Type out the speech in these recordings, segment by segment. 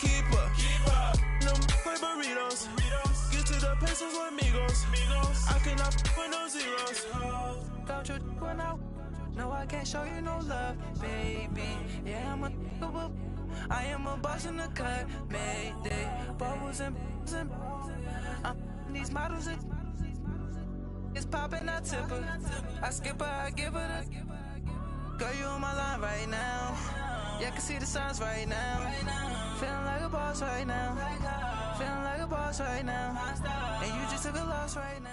keep up. No play burritos. Get to the pesos with amigos. I cannot with no zeros. Don't you run out? No, I can't show you no love, baby. Yeah, I am a boss in the cut, mayday. Bubbles and these models are it's popping, I tip her. I skip her, I give her the girl, you on my line right now. Yeah, I can see the signs right now. Feeling like a boss right now. Feeling like a boss right now. And you just took a loss right now.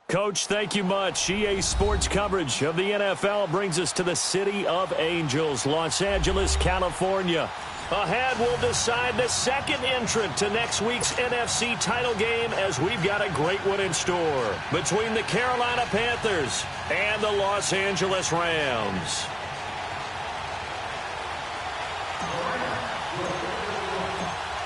Coach, thank you much. EA Sports coverage of the NFL brings us to the City of Angels, Los Angeles, California. Ahead, we'll decide the second entrant to next week's NFC title game as we've got a great one in store between the Carolina Panthers and the Los Angeles Rams.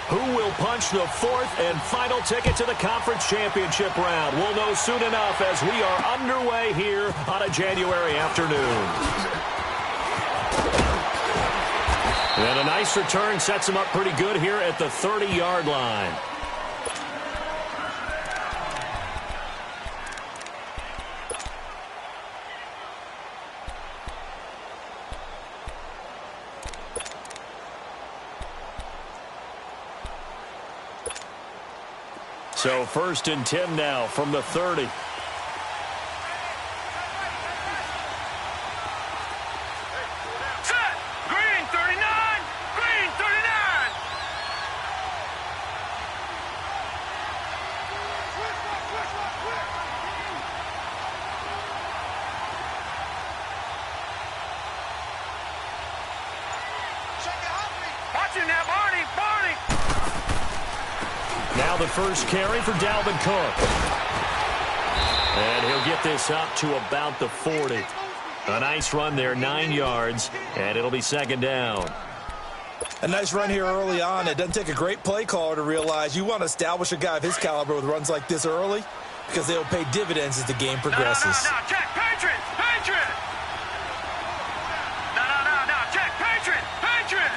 Who will punch the fourth and final ticket to the conference championship round? We'll know soon enough as we are underway here on a January afternoon. And a nice return sets him up pretty good here at the 30-yard line. So 1st and 10 now from the 30. Set! Green 39! Green 39! Watching that, Barney! Barney! Now the first carry for Dalvin Cook. And he'll get this up to about the 40. A nice run there, 9 yards, and it'll be 2nd down. A nice run here early on. It doesn't take a great play caller to realize you want to establish a guy of his caliber with runs like this early because they'll pay dividends as the game progresses. No, check, Patriot! Patriot! No, check, Patriot! Patriot!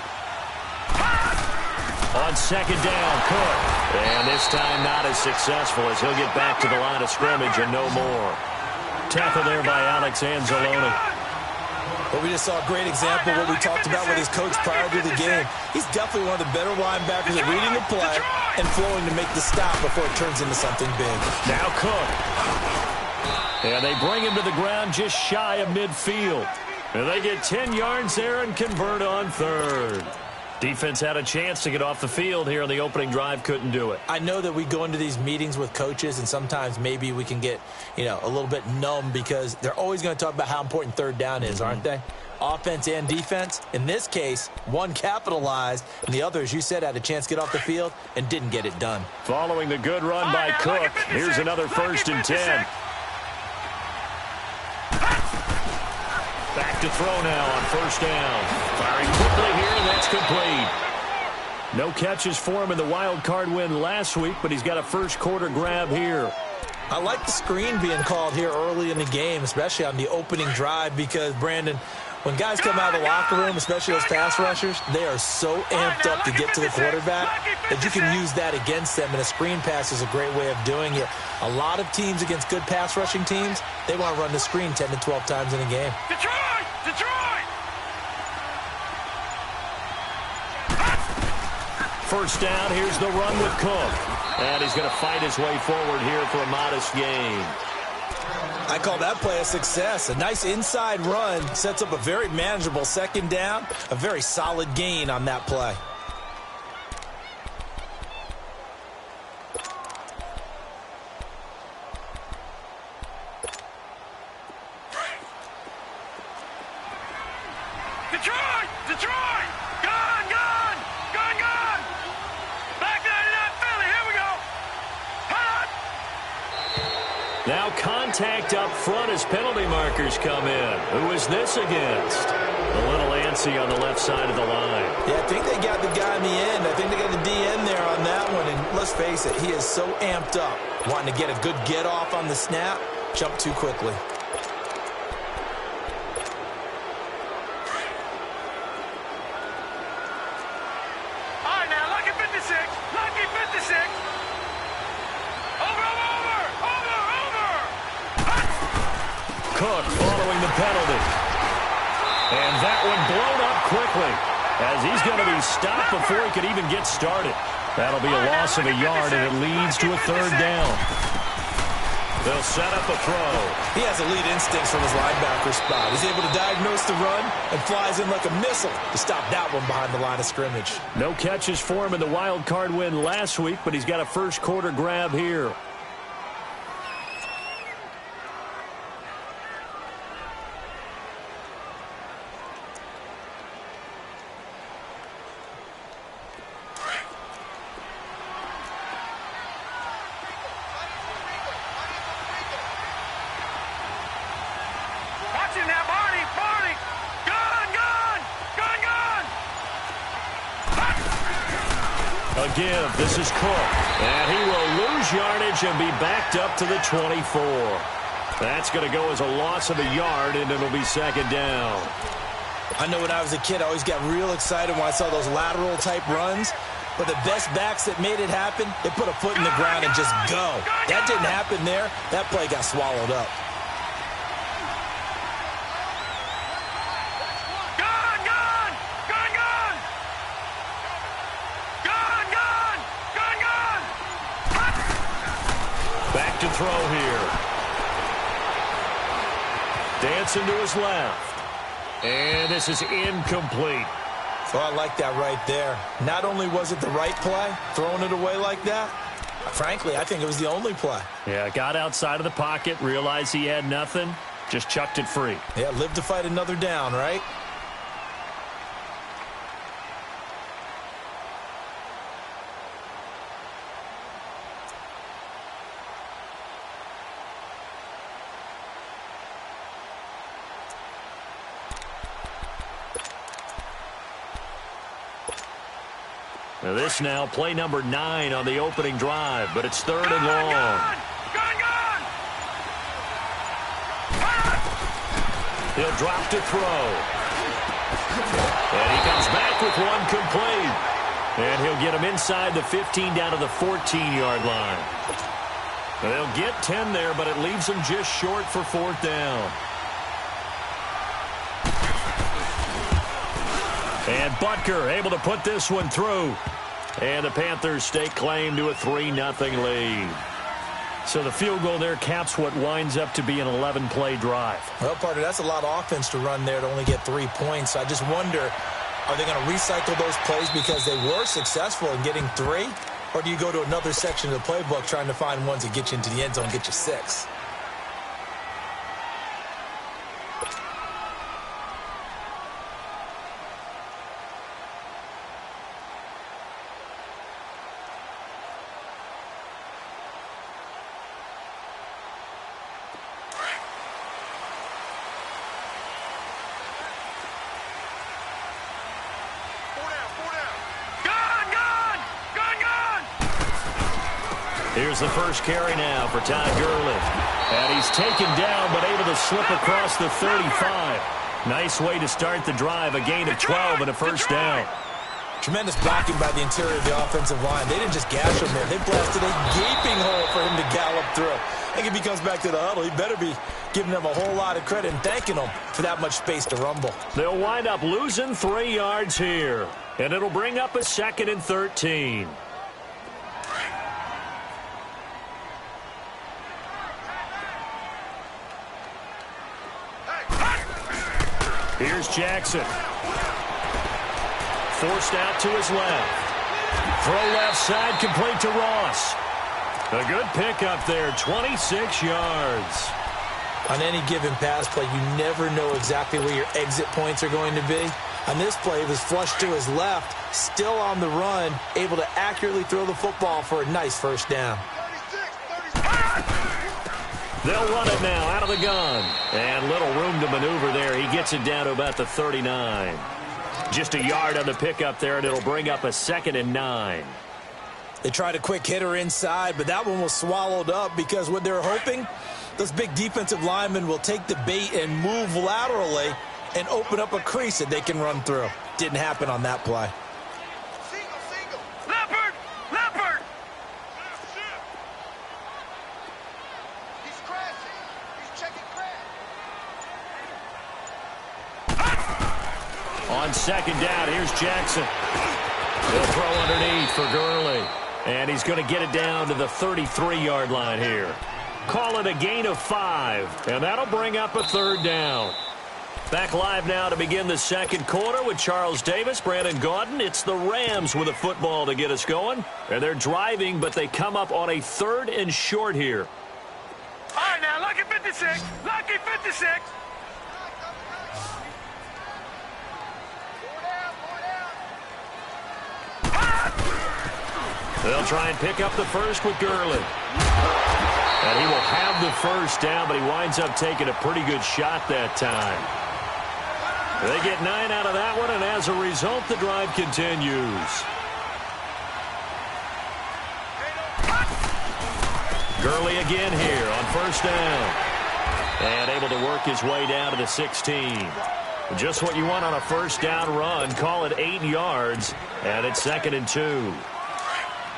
On 2nd down, Cook. And this time not as successful as he'll get back to the line of scrimmage and no more. Tackle there by Alex Anzalone. But we just saw a great example of what we talked about with his coach prior to the game. He's definitely one of the better linebackers at reading the play and flowing to make the stop before it turns into something big. Now Cook. And they bring him to the ground just shy of midfield. And they get 10 yards there and convert on 3rd. Defense had a chance to get off the field here on the opening drive, couldn't do it. I know that we go into these meetings with coaches, and sometimes maybe we can get, a little bit numb because they're always going to talk about how important 3rd down is, aren't they? Offense and defense. In this case, one capitalized, and the other, as you said, had a chance to get off the field and didn't get it done. Following the good run by Cook, here's another 1st and 10. Back to throw now on 1st down. Firing quickly here, and that's complete. No catches for him in the wild card win last week, but he's got a first quarter grab here. I like the screen being called here early in the game, especially on the opening drive, because, Brandon, when guys come out of the locker room, especially those pass rushers, they are so amped up to get to the quarterback that you can use that against them, and a screen pass is a great way of doing it. A lot of teams against good pass rushing teams, they want to run the screen 10 to 12 times in a game. Detroit! Detroit! 1st down, here's the run with Cook. And he's going to fight his way forward here for a modest gain. I call that play a success. A nice inside run sets up a very manageable 2nd down, a very solid gain on that play. Detroit! Detroit! Gone! Gone! Gone! Gone! Back 99 Philly, here we go! Hot! Now contact up front as penalty markers come in. Who is this against? A little antsy on the left side of the line. Yeah, I think they got the guy in the end. I think they got the DN there on that one. And let's face it, he is so amped up. Wanting to get a good get off on the snap, jump too quickly. 56. Over. Cook following the penalty. And that one blown up quickly as he's going to be stopped before he could even get started. That'll be a loss of a yard, and it leads to a third down. They'll set up a throw. He has elite instincts from his linebacker spot. He's able to diagnose the run and flies in like a missile to stop that one behind the line of scrimmage. No catches for him in the wild card win last week, but he's got a first quarter grab here. Give. This is Cook. And he will lose yardage and be backed up to the 24. That's going to go as a loss of a yard, and it'll be second down. I know when I was a kid, I always got real excited when I saw those lateral-type runs. But the best backs that made it happen, they put a foot in the ground and just go. That didn't happen there. That play got swallowed up. Throw here. Dancing to his left. And this is incomplete. So I like that right there. Not only was it the right play, throwing it away like that, frankly, I think it was the only play. Yeah, got outside of the pocket, realized he had nothing, just chucked it free. Yeah, live to fight another down, right? Now this now, play number 9 on the opening drive, but it's third and long. He'll drop to throw. And he comes back with one complete. And he'll get him inside the 15 down to the 14-yard line. They'll get 10 there, but it leaves them just short for fourth down. And Butker able to put this one through. And the Panthers stake claim to a 3-0 lead. So the field goal there caps what winds up to be an 11-play drive. Well, partner, that's a lot of offense to run there to only get 3 points. I just wonder, are they going to recycle those plays because they were successful in getting 3? Or do you go to another section of the playbook trying to find ones that get you into the end zone and get you 6? Here's the first carry now for Todd Gurley. And he's taken down, but able to slip across the 35. Nice way to start the drive, a gain of 12 and a first down. Tremendous blocking by the interior of the offensive line. They didn't just gash him there. They blasted a gaping hole for him to gallop through. I think if he comes back to the huddle, he better be giving them a whole lot of credit and thanking them for that much space to rumble. They'll wind up losing 3 yards here. And it'll bring up a 2nd and 13. Here's Jackson. Forced out to his left. Throw left side, complete to Ross. A good pickup there, 26 yards. On any given pass play, you never know exactly where your exit points are going to be. On this play, it was flushed to his left, still on the run, able to accurately throw the football for a nice first down. They'll run it now out of the gun. And little room to maneuver there. He gets it down to about the 39. Just a yard on the pickup there, and it'll bring up a 2nd and 9. They tried a quick hitter inside, but that one was swallowed up because what they're hoping, those big defensive linemen will take the bait and move laterally and open up a crease that they can run through. Didn't happen on that play. Leopard! second down. Here's Jackson. He'll throw underneath for Gurley. And he's going to get it down to the 33-yard line here. Call it a gain of 5. And that'll bring up a third down. Back live now to begin the second quarter with Charles Davis, Brandon Gaudin. It's the Rams with a football to get us going. And they're driving, but they come up on a 3rd and short here. All right, now, lucky 56. Lucky 56. They'll try and pick up the first with Gurley. And he will have the first down, but he winds up taking a pretty good shot that time. They get 9 out of that one, and as a result, the drive continues. Gurley again here on first down. And able to work his way down to the 16. Just what you want on a first down run. Call it 8 yards, and it's 2nd and 2.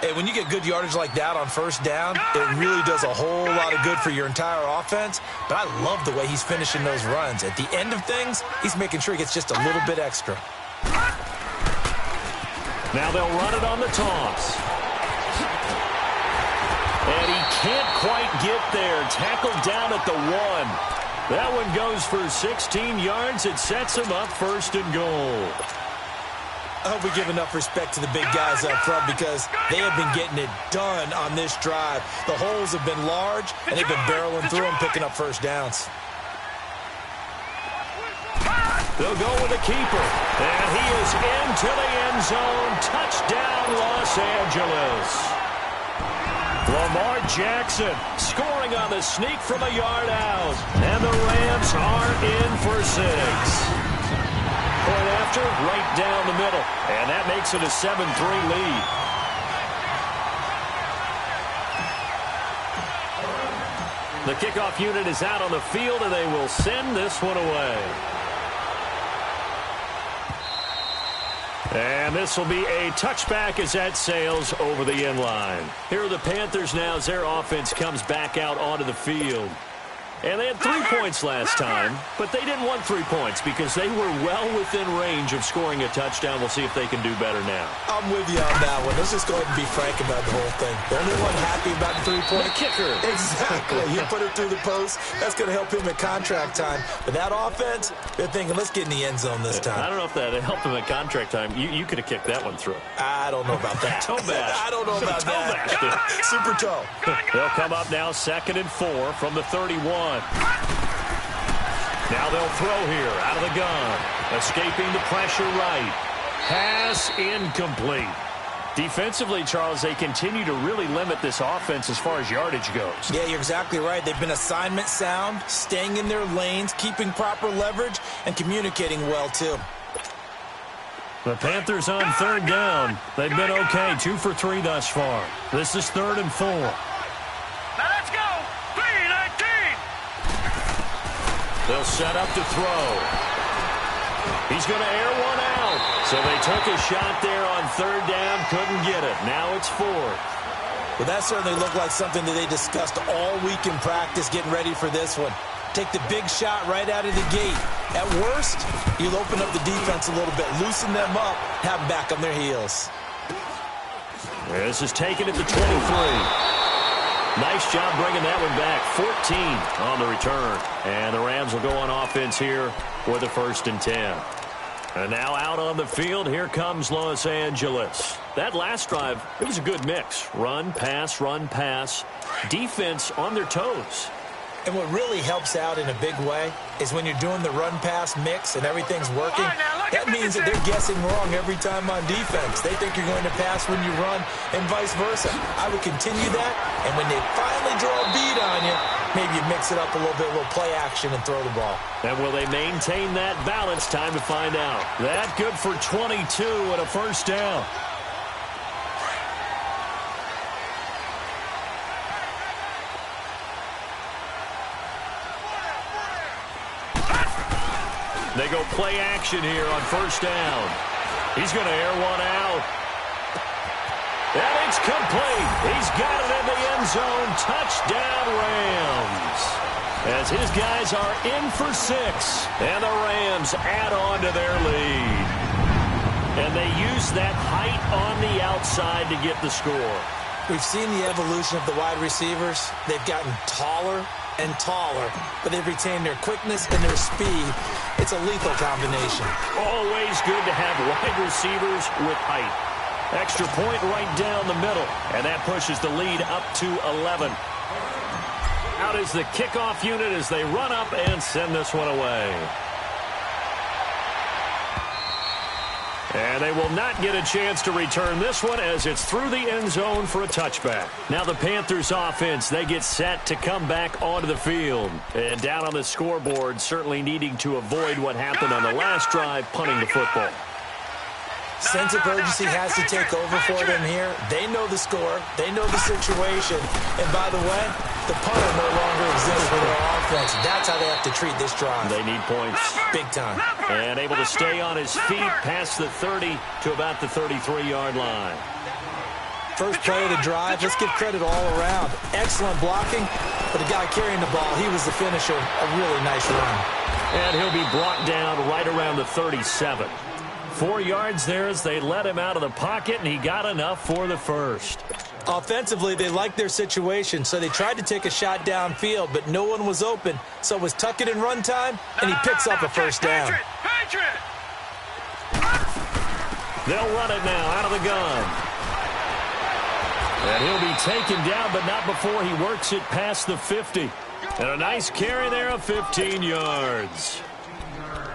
Hey, when you get good yardage like that on first down, it really does a whole lot of good for your entire offense. But I love the way he's finishing those runs. At the end of things, he's making sure he gets just a little bit extra. Now they'll run it on the toss. And he can't quite get there. Tackled down at the 1. That one goes for 16 yards. It sets him up 1st and goal. I hope we give enough respect to the big guys up front because they have been getting it done on this drive. The holes have been large, and they've been barreling through them, picking up first downs. They'll go with the keeper. And he is into the end zone. Touchdown, Los Angeles. Lamar Jackson scoring on the sneak from a yard out. And the Rams are in for 6. Point after, right down the middle. And that makes it a 7-3 lead. The kickoff unit is out on the field, and they will send this one away. And this will be a touchback as that sails over the end line. Here are the Panthers now as their offense comes back out onto the field. And they had 3 points last time, but they didn't want 3 points because they were well within range of scoring a touchdown. We'll see if they can do better now. I'm with you on that one. Let's just go ahead and be frank about the whole thing. The only one happy about the 3-point kicker. Exactly. He put it through the post. That's going to help him at contract time. But that offense, they're thinking, let's get in the end zone this time. I don't know if that helped him at contract time. You could have kicked that one through. I don't know about that. Toe bash. I don't know about that. Super toe. They'll come up now 2nd and 4 from the 31. Now they'll throw here out of the gun. Escaping the pressure right. Pass incomplete. Defensively, Charles, they continue to really limit this offense as far as yardage goes. Yeah, you're exactly right. They've been assignment sound, staying in their lanes, keeping proper leverage, and communicating well, too. The Panthers on 3rd down. They've been okay, 2 for 3 thus far. This is 3rd and 4. Now let's go. 3-19. They'll set up to throw. He's going to air one out. So they took a shot there on 3rd down, couldn't get it. Now it's 4th. Well, that certainly looked like something that they discussed all week in practice, getting ready for this one. Take the big shot right out of the gate. At worst, you'll open up the defense a little bit, loosen them up, have them back on their heels. This is taken at the 23. Nice job bringing that one back. 14 on the return. And the Rams will go on offense here with a 1st and 10. And now out on the field, here comes Los Angeles. That last drive, it was a good mix. Run, pass, defense on their toes. And what really helps out in a big way is when you're doing the run-pass mix and everything's working, that means that they're guessing wrong every time on defense. They think you're going to pass when you run and vice versa. I would continue that, and when they finally draw a bead on you, maybe you mix it up a little bit, a little play action, and throw the ball. And will they maintain that balance? Time to find out. That good for 22 and a 1st down. They go play action here on 1st down. He's going to air one out. And it's complete. He's got it in the end zone. Touchdown, Rams. As his guys are in for 6. And the Rams add on to their lead. And they use that height on the outside to get the score. We've seen the evolution of the wide receivers. They've gotten taller and taller, but they've retained their quickness and their speed. It's a lethal combination. Always good to have wide receivers with height. Extra point right down the middle, and that pushes the lead up to 11. Out is the kickoff unit as they run up and send this one away. And they will not get a chance to return this one as it's through the end zone for a touchback. Now the Panthers offense, they get set to come back onto the field. And down on the scoreboard, certainly needing to avoid what happened on the last drive, punting the football. Sense of urgency has to take over for them here. They know the score. They know the situation. And by the way, the punter no longer exists for their offense. That's how they have to treat this drive. They need points. Big time. And able to stay on his feet past the 30 to about the 33-yard line. First play of the drive, let's give credit all around. Excellent blocking, but the guy carrying the ball, he was the finisher. A really nice run. And he'll be brought down right around the 37. 4 yards there as they let him out of the pocket, and he got enough for the first. Offensively, they liked their situation, so they tried to take a shot downfield, but no one was open. So it was tuck it in run time, and he picks up a first down. They'll run it now out of the gun. And he'll be taken down, but not before he works it past the 50. And a nice carry there of 15 yards.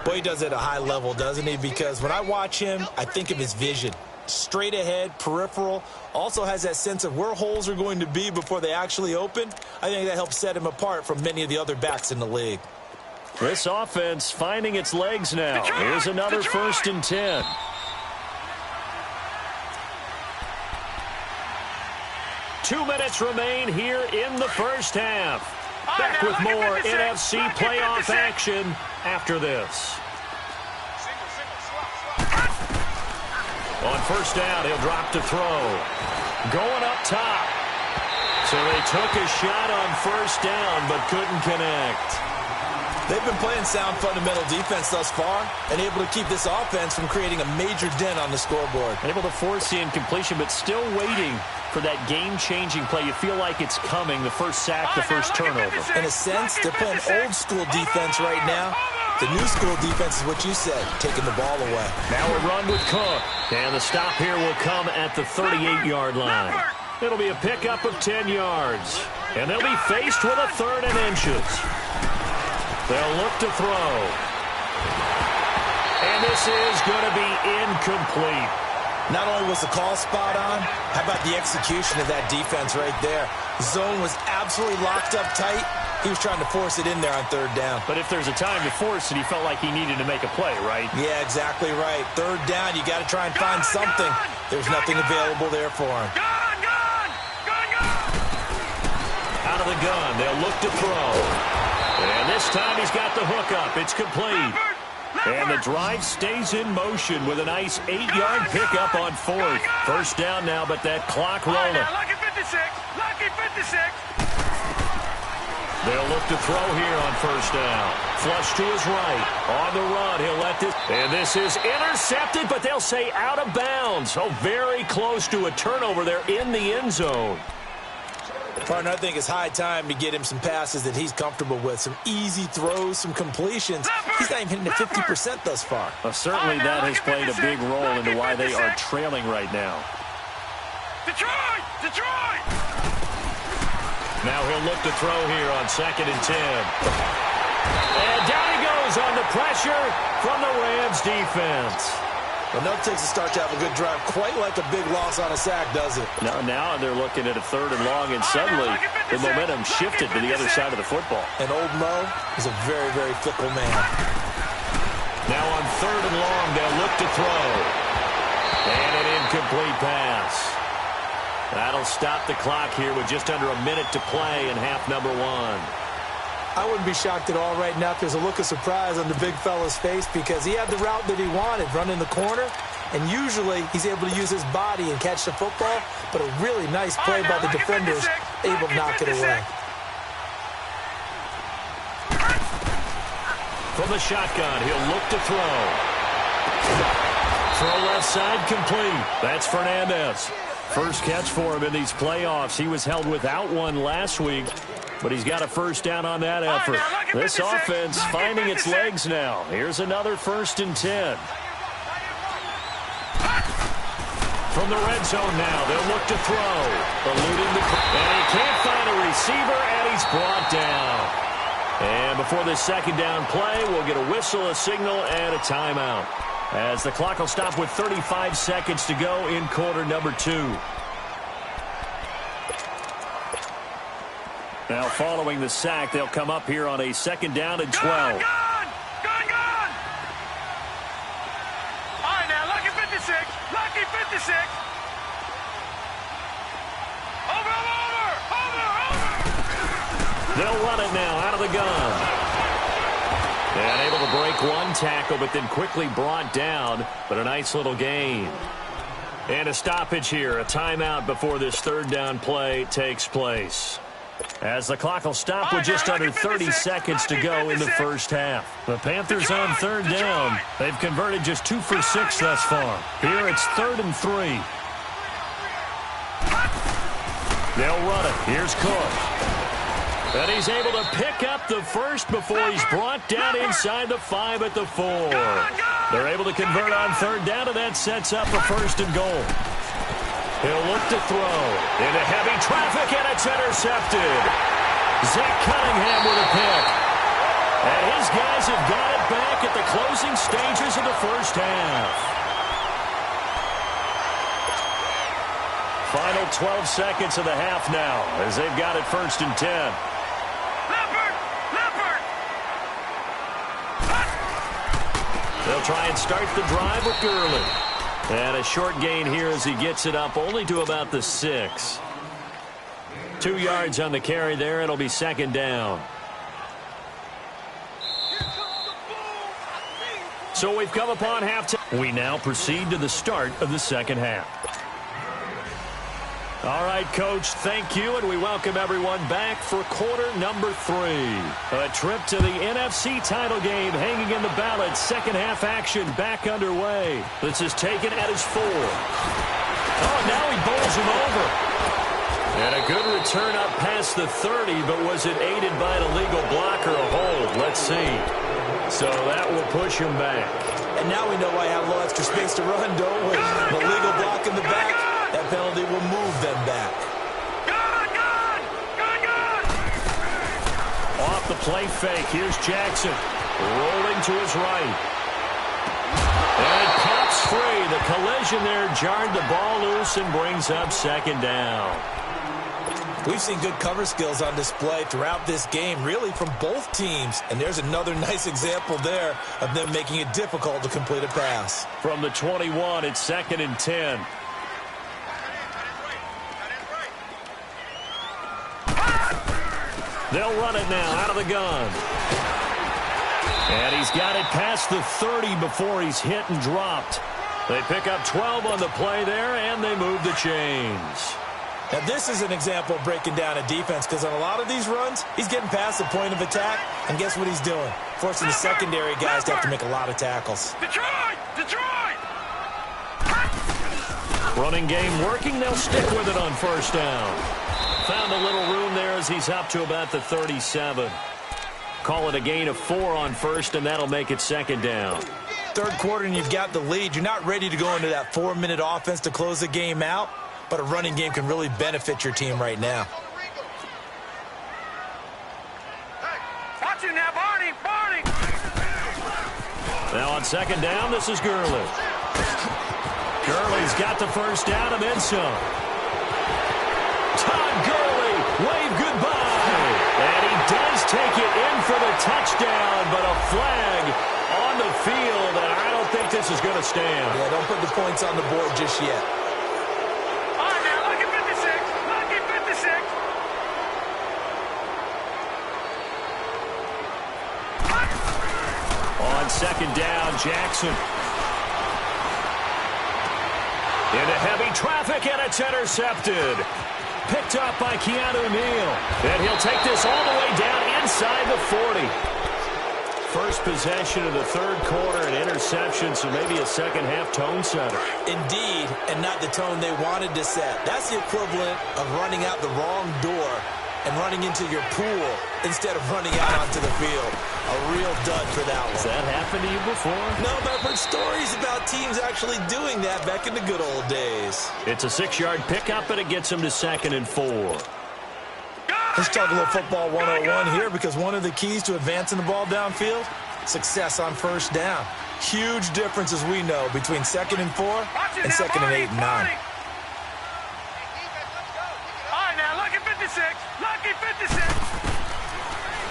Boy, he does it at a high level, doesn't he? Because when I watch him, I think of his vision. Straight ahead, peripheral, also has that sense of where holes are going to be before they actually open. I think that helps set him apart from many of the other backs in the league. This offense finding its legs now. Here's another 1st and 10. Two minutes remain here in the first half. Back with more NFC playoff action after this. On first down, he'll drop to throw. Going up top. So they took a shot on first down, but couldn't connect. They've been playing sound fundamental defense thus far and able to keep this offense from creating a major dent on the scoreboard. Able to force the incompletion, but still waiting for that game-changing play. You feel like it's coming, the first sack, the first turnover. In a sense, they're playing old-school defense right now. The new school defense is what you said, taking the ball away. Now a run with Cook. And the stop here will come at the 38-yard line. It'll be a pickup of 10 yards. And they'll be faced with a 3rd and inches. They'll look to throw. And this is going to be incomplete. Not only was the call spot on, how about the execution of that defense right there? Zone was absolutely locked up tight. He was trying to force it in there on 3rd down. But if there's a time to force it, he felt like he needed to make a play, right? Yeah, exactly right. 3rd down, you got to try and find something. There's nothing available there for him. Out of the gun, they'll look to throw. And this time he's got the hook up. It's complete. And the drive stays in motion with a nice 8-yard pickup on 4th. First down now, but that clock rolling. Lucky 56. Lucky 56. They'll look to throw here on first down. Flush to his right. On the run, he'll let this. And this is intercepted, but they'll say out of bounds. Oh, very close to a turnover there in the end zone. Partner, I think it's high time to get him some passes that he's comfortable with. Some easy throws, some completions. He's not even hitting the 50% thus far. Well, certainly that has played a big role into why they are trailing right now. Detroit! Detroit! Now he'll look to throw here on 2nd and 10. And down he goes on the pressure from the Rams defense. Well, no takes a start to have a good drive, quite like a big loss on a sack, does it? Now they're looking at a 3rd and long, and suddenly the momentum shifted to the other side of the football. And old Mo is a very, very fickle man. Now on 3rd and long, they'll look to throw. And an incomplete pass. That'll stop the clock here with just under a minute to play in half number 1. I wouldn't be shocked at all right now if there's a look of surprise on the big fella's face because he had the route that he wanted, running the corner, and usually he's able to use his body and catch the football, but a really nice play by the defenders, able to knock it away. From the shotgun, he'll look to throw. Throw left left side complete. That's Fernandez. First catch for him in these playoffs. He was held without one last week, but he's got a first down on that effort. This offense finding its legs now. Here's another 1st and 10. From the red zone now, they'll look to throw. Eluding and he can't find a receiver, and he's brought down. And before this second down play, we'll get a whistle, a signal, and a timeout, as the clock will stop with 35 seconds to go in quarter number 2. Now, following the sack, they'll come up here on a 2nd down and 12. Gone! All right, now, lucky 56. Lucky 56. Over! They'll run it now out of the gun. And able to break one tackle, but then quickly brought down. But a nice little gain. And a stoppage here, a timeout before this 3rd down play takes place, as the clock will stop with just under 30 seconds to go in the first half. The Panthers on 3rd down. They've converted just 2 for 6 thus far. Here it's 3rd and 3. They'll run it. Here's Cook. And he's able to pick up the first before he's brought down inside the 5 at the 4. They're able to convert on 3rd down, and that sets up a 1st and goal. He'll look to throw into heavy traffic, and it's intercepted. Zach Cunningham with a pick. And his guys have got it back at the closing stages of the first half. Final 12 seconds of the half now, as they've got it 1st and 10. They'll try and start the drive with Gurley. And a short gain here as he gets it up only to about the 6. 2 yards on the carry there. It'll be 2nd down. So we've come upon halftime. We now proceed to the start of the second half. All right, Coach, thank you, and we welcome everyone back for quarter number 3. A trip to the NFC title game hanging in the balance. Second half action back underway. This is taken at his 4. Oh, now he bowls him over. And a good return up past the 30, but was it aided by an illegal block or a hold? Let's see. So that will push him back. And now we know why I have a little extra space to run, don't we? An illegal block in the back. That penalty will move them back. Off the play fake, here's Jackson. Rolling to his right. And it pops free. The collision there jarred the ball loose and brings up 2nd down. We've seen good cover skills on display throughout this game, really from both teams. And there's another nice example there of them making it difficult to complete a pass. From the 21, it's 2nd and 10. They'll run it now out of the gun. And he's got it past the 30 before he's hit and dropped. They pick up 12 on the play there, and they move the chains. Now, this is an example of breaking down a defense, because on a lot of these runs, he's getting past the point of attack, and guess what he's doing? Forcing the secondary guys to have to make a lot of tackles. Detroit! Running game working. They'll stick with it on 1st down. Found a little room there as he's up to about the 37. Call it a gain of 4 on 1st, and that'll make it 2nd down. 3rd quarter, and you've got the lead. You're not ready to go into that 4-minute offense to close the game out, but a running game can really benefit your team right now. Watch it now, Barney! Now on 2nd down, this is Gurley. Gurley's got the 1st down and then some. Todd Gurley, wave goodbye. And he does take it in for the touchdown, but a flag on the field, and I don't think this is going to stand. Yeah, don't put the points on the board just yet. All right, now, lucky 56. Lucky 56. On 2nd down, Jackson. Into heavy traffic, and it's intercepted. Picked up by Keanu Neal. And he'll take this all the way down inside the 40. first possession of the third quarter, an interception, so maybe a second-half tone setter. Indeed, and not the tone they wanted to set. That's the equivalent of running out the wrong door and running into your pool instead of running out onto the field. A real dud for that one. Has that happened to you before? No, but I've heard stories about teams actually doing that back in the good old days. It's a 6-yard pickup, and it gets them to 2nd and 4. Let's talk a little football 101 here, because one of the keys to advancing the ball downfield, success on first down. Huge difference, as we know, between 2nd and 4 and 2nd and 8 and 9. All right, now, lucky 56. Lucky 56.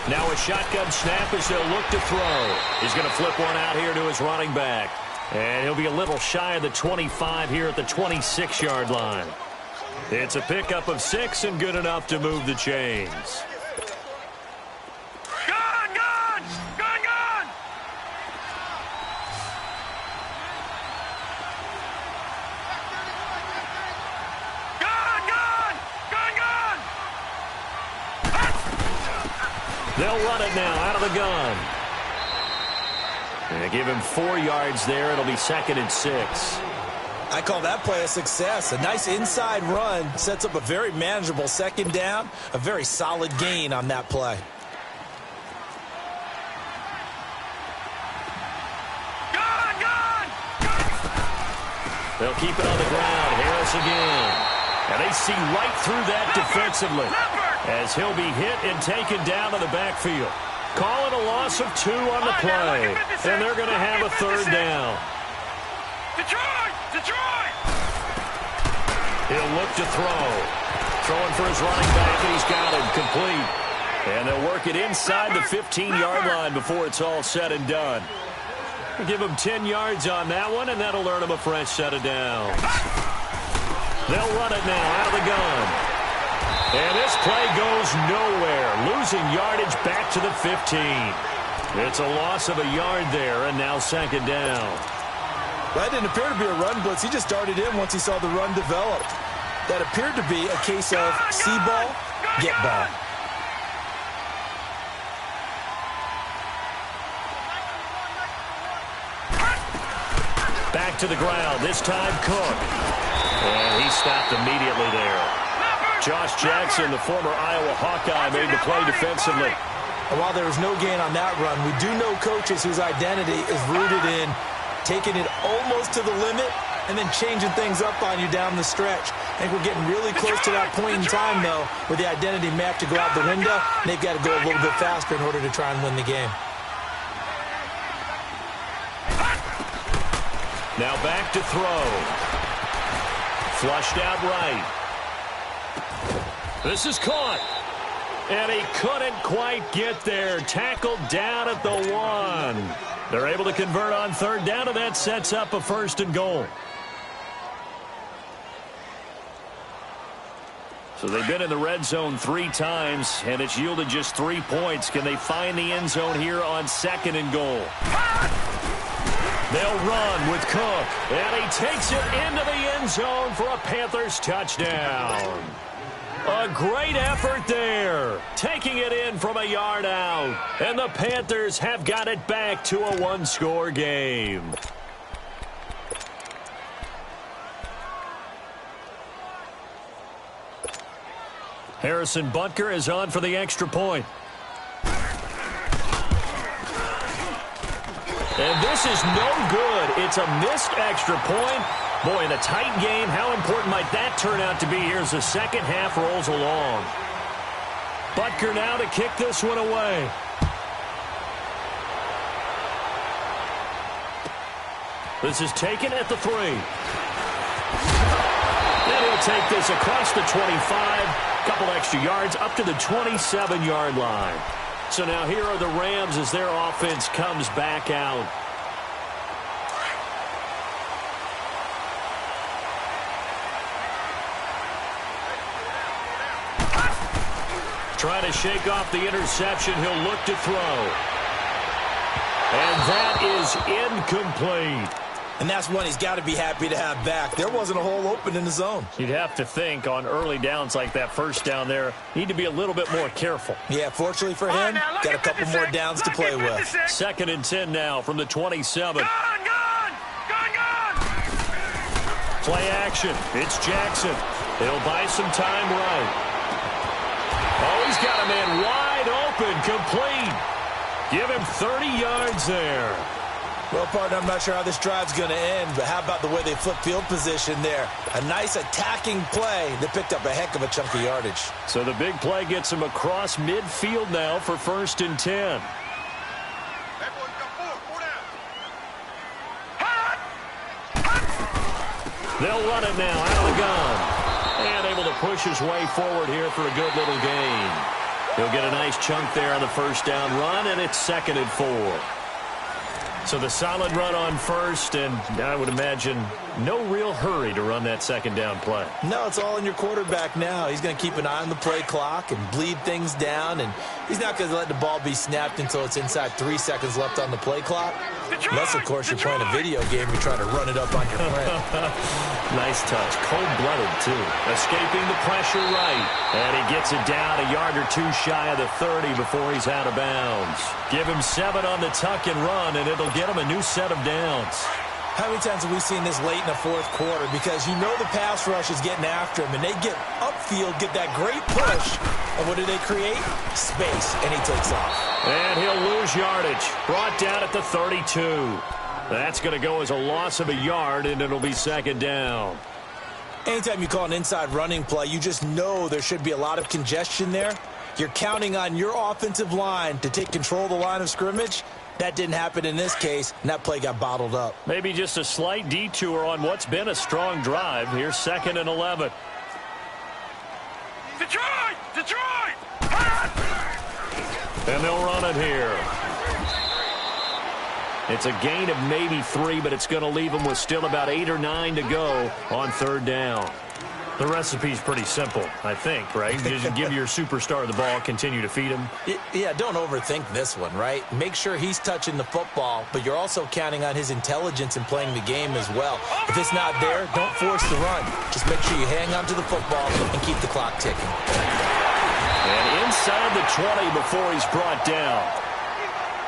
Now a shotgun snap as they'll look to throw. He's going to flip one out here to his running back. And he'll be a little shy of the 25 here at the 26-yard line. It's a pickup of 6 and good enough to move the chains. Gone, gone, gone, gone. Gone, gone, gone, gone. They'll run it now out of the gun. And they give him 4 yards there. It'll be 2nd and 6. I call that play a success. A nice inside run sets up a very manageable second down, a very solid gain on that play. Gone, gone, gone. They'll keep it on the ground. Harris again. And they see right through that defensively as he'll be hit and taken down to the backfield. Calling a loss of 2 on the play. And they're going to have a 3rd down. Detroit! Detroit! He'll look to throw. Throwing for his running back, and he's got him complete. And they'll work it inside the 15-yard line before it's all said and done. We'll give him 10 yards on that one, and that'll earn him a fresh set of downs. They'll run it now out of the gun. And this play goes nowhere. Losing yardage back to the 15. It's a loss of a yard there, and now 2nd down. That didn't appear to be a run blitz. He just darted in once he saw the run develop. That appeared to be a case of see ball, get ball. Back to the ground, this time Cook. And he stopped immediately there. Josh Jackson, the former Iowa Hawkeye, made the play defensively. And while there was no gain on that run, we do know coaches whose identity is rooted in taking it almost to the limit and then changing things up on you down the stretch. I think we're getting really close to that point in time, though, where the identity map to go out the window, and they've got to go a little bit faster in order to try and win the game. Now back to throw. Flushed out right. This is caught. And he couldn't quite get there. Tackled down at the 1. They're able to convert on 3rd down, and that sets up a 1st and goal. So they've been in the red zone 3 times, and it's yielded just 3 points. Can they find the end zone here on 2nd and goal? They'll run with Cook, and he takes it into the end zone for a Panthers touchdown. A great effort there, taking it in from a yard out. And the Panthers have got it back to a 1-score game. Harrison Butker is on for the extra point. And this is no good. It's a missed extra point. Boy, in a tight game, how important might that turn out to be here as the second half rolls along? Butker now to kick this one away. This is taken at the 3. And he'll take this across the 25. Couple extra yards up to the 27-yard line. So now here are the Rams as their offense comes back out. Trying to shake off the interception. He'll look to throw. And that is incomplete. And that's one he's got to be happy to have back. There wasn't a hole open in the zone. You'd have to think on early downs like that first down there, need to be a little bit more careful. Yeah, fortunately for him, got a couple more downs to play with. 2nd and 10 now from the 27. Play action. It's Jackson. He'll buy some time right. Oh, he's got a man wide open, complete. Give him 30 yards there. Well, partner, I'm not sure how this drive's going to end, but how about the way they flip field position there? A nice attacking play that picked up a heck of a chunk of yardage. So the big play gets him across midfield now for 1st and 10. They'll run it now out of the gun. And able to push his way forward here for a good little gain. He'll get a nice chunk there on the first down run, and it's 2nd and 4. So the solid run on first, and I would imagine no real hurry to run that 2nd down play. No, it's all in your quarterback now. He's going to keep an eye on the play clock and bleed things down, and he's not going to let the ball be snapped until it's inside 3 seconds left on the play clock. Unless, of course, you're playing a video game, you're trying to run it up on your friend. Nice touch. Cold-blooded, too. Escaping the pressure right. And he gets it down a yard or two shy of the 30 before he's out of bounds. Give him 7 on the tuck and run, and it'll get him a new set of downs. How many times have we seen this late in the 4th quarter? Because you know the pass rush is getting after him, and they get upfield, get that great push. And what do they create? Space, and he takes off. And he'll lose yardage. Brought down at the 32. That's going to go as a loss of a yard, and it'll be 2nd down. Anytime you call an inside running play, you just know there should be a lot of congestion there. You're counting on your offensive line to take control of the line of scrimmage. That didn't happen in this case, and that play got bottled up. Maybe just a slight detour on what's been a strong drive. Here's 2nd and 11. Detroit! Detroit! And they'll run it here. It's a gain of maybe 3, but it's going to leave them with still about 8 or 9 to go on 3rd down. The recipe's pretty simple, I think, right? You just give your superstar the ball, continue to feed him. Yeah, don't overthink this one, right? Make sure he's touching the football, but you're also counting on his intelligence in playing the game as well. If it's not there, don't force the run. Just make sure you hang on to the football and keep the clock ticking. And inside the 20 before he's brought down.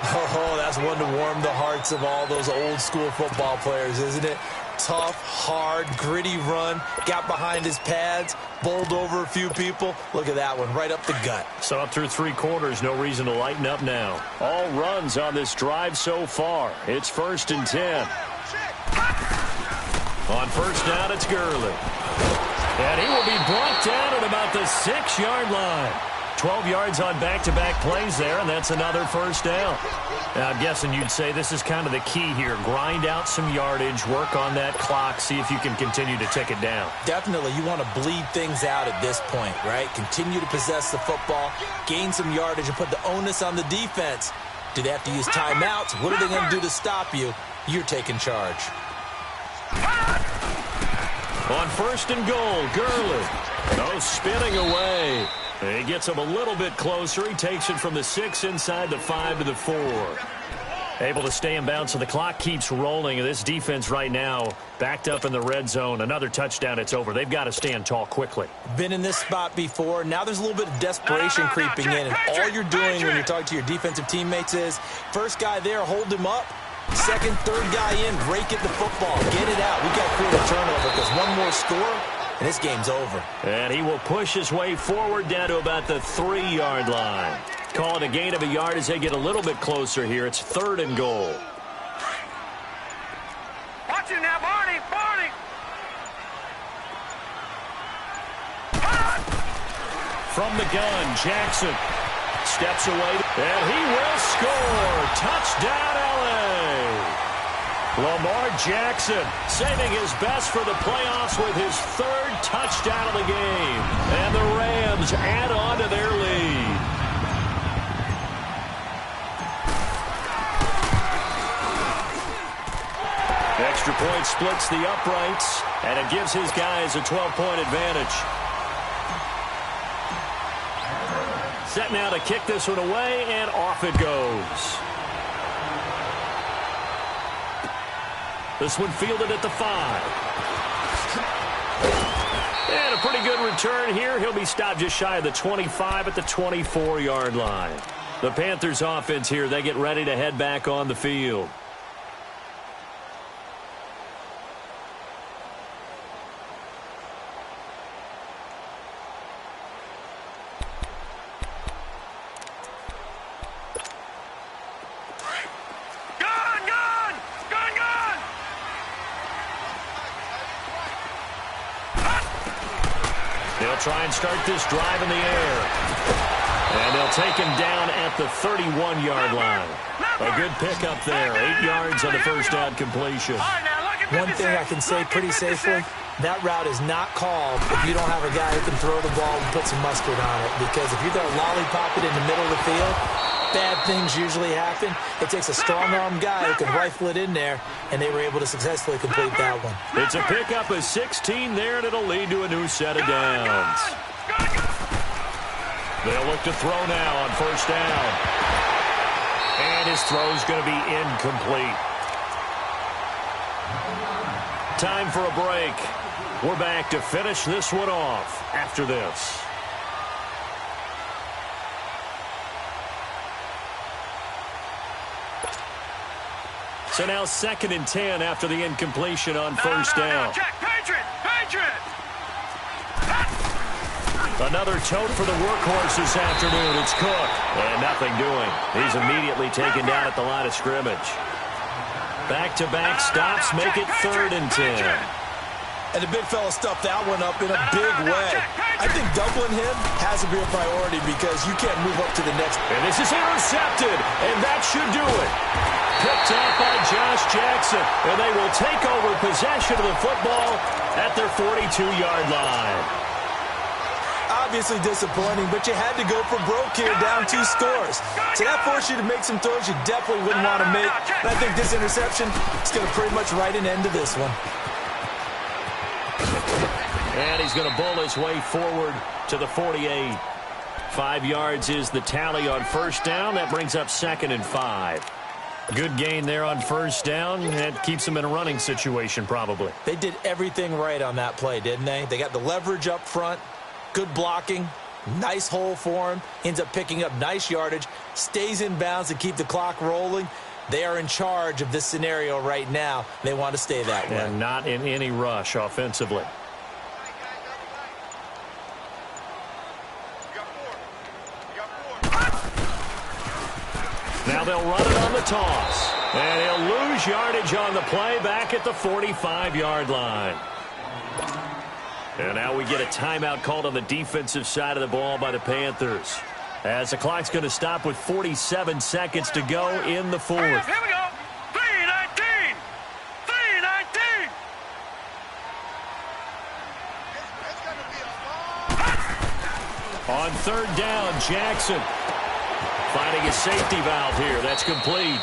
Oh, that's one to warm the hearts of all those old school football players, isn't it? Tough, hard, gritty run, got behind his pads, bowled over a few people. Look at that one, right up the gut. So up through 3 quarters, no reason to lighten up now. All runs on this drive so far. It's 1st and 10. On 1st down, it's Gurley. And he will be brought down at about the 6-yard line. 12 yards on back-to-back plays there, and that's another 1st down. Now, I'm guessing you'd say this is kind of the key here. Grind out some yardage, work on that clock, see if you can continue to tick it down. Definitely. You want to bleed things out at this point, right? Continue to possess the football, gain some yardage, and put the onus on the defense. Do they have to use timeouts? What are they going to do to stop you? You're taking charge. On 1st and goal, Gurley. Oh, spinning away. He gets him a little bit closer. He takes it from the 6 inside the 5 to the 4. Able to stay in bounds, so the clock keeps rolling. And this defense right now backed up in the red zone. Another touchdown, it's over. They've got to stand tall quickly. Been in this spot before. Now there's a little bit of desperation creeping in. And all you're doing when you're talking to your defensive teammates is, first guy there, hold him up. Second, third guy in, rake at the football. Get it out. We've got to create a turnover because one more score, and this game's over. And he will push his way forward down to about the 3-yard line. Call it a gain of a yard as they get a little bit closer here. It's 3rd and goal. Watch it now, Barney! Barney! From the gun, Jackson steps away, and he will score. Touchdown, L.A. Lamar Jackson saving his best for the playoffs with his 3rd touchdown of the game. And the Rams add on to their lead. Extra point splits the uprights, and it gives his guys a 12-point advantage. Set now to kick this one away, and off it goes. This one fielded at the 5. And a pretty good return here. He'll be stopped just shy of the 25 at the 24-yard line. The Panthers offense here, they get ready to head back on the field. They'll try and start this drive in the air. And they'll take him down at the 31-yard line. A good pickup there. 8 yards on the first down completion. One thing I can say pretty safely, that route is not called if you don't have a guy who can throw the ball and put some mustard on it. Because if you're going to lollipop it in the middle of the field, bad things usually happen. It takes a strong-arm guy who can rifle it in there, and they were able to successfully complete that one. It's a pickup of 16 there, and it'll lead to a new set of downs. They'll look to throw now on first down. And his throw's going to be incomplete. Time for a break. We're back to finish this one off after this. So now 2nd and 10 after the incompletion on first down. Patriot! Another tote for the workhorse this afternoon. It's Cook. And nothing doing. He's immediately taken down at the line of scrimmage. Back-to-back stops make it 3rd and 10. And the big fella stuffed that one up in a big way. I think doubling him has to be a priority because you can't move up to the next. And this is intercepted, and that should do it. Picked up by Josh Jackson, and they will take over possession of the football at their 42-yard line. Obviously disappointing, but you had to go for broke here, down 2 scores. So that forced you to make some throws you definitely wouldn't want to make. And I think this interception is going to pretty much write an end to this one. And he's going to bull his way forward to the 48. 5 yards is the tally on first down. That brings up 2nd and 5. Good gain there on first down. That keeps them in a running situation probably. They did everything right on that play, didn't they? They got the leverage up front, good blocking, nice hole for him, ends up picking up nice yardage, stays in bounds to keep the clock rolling. They are in charge of this scenario right now. They want to stay that way. And not in any rush offensively. Now they'll run it on the toss. And he'll lose yardage on the play back at the 45-yard line. And now we get a timeout called on the defensive side of the ball by the Panthers. As the clock's going to stop with 47 seconds to go in the 4th. Here we go. 3:19. 3:19. On 3rd down, Jackson finding a safety valve here. That's complete.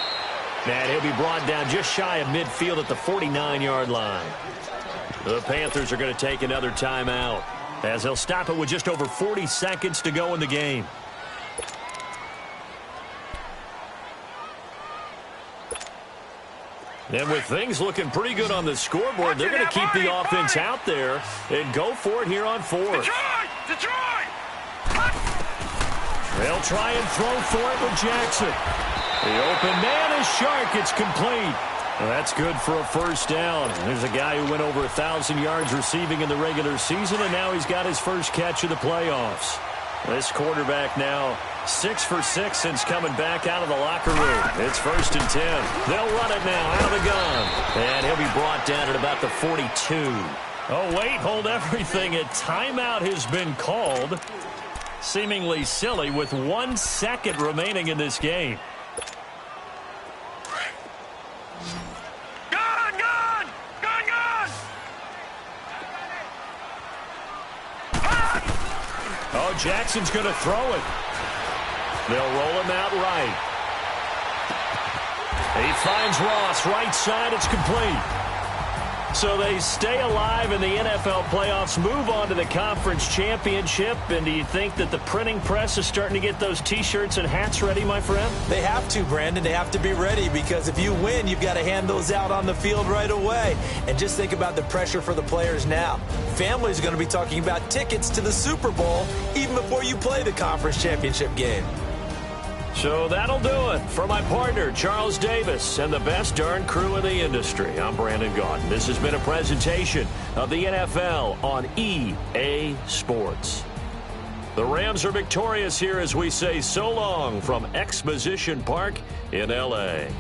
And he'll be brought down just shy of midfield at the 49-yard line. The Panthers are going to take another timeout as they'll stop it with just over 40 seconds to go in the game. And with things looking pretty good on the scoreboard, they're going to keep the offense out there and go for it here on 4th. Detroit! They'll try and throw for it with Jackson. The open man is Shark. It's complete. Well, that's good for a first down. There's a guy who went over 1,000 yards receiving in the regular season, and now he's got his first catch of the playoffs. This quarterback now 6 for 6 since coming back out of the locker room. It's 1st and 10. They'll run it now out of the gun. And he'll be brought down at about the 42. Oh, wait, hold everything. A timeout has been called. Seemingly silly with 1 second remaining in this game. Oh, Jackson's going to throw it. They'll roll him out right. He finds Ross right side. It's complete. So they stay alive in the NFL playoffs, move on to the conference championship, and do you think that the printing press is starting to get those T-shirts and hats ready, my friend? They have to, Brandon. They have to be ready because if you win, you've got to hand those out on the field right away. And just think about the pressure for the players now. Families are going to be talking about tickets to the Super Bowl even before you play the conference championship game. So that'll do it. For my partner, Charles Davis, and the best darn crew in the industry, I'm Brandon Gaudin. This has been a presentation of the NFL on EA Sports. The Rams are victorious here as we say so long from Exposition Park in L.A.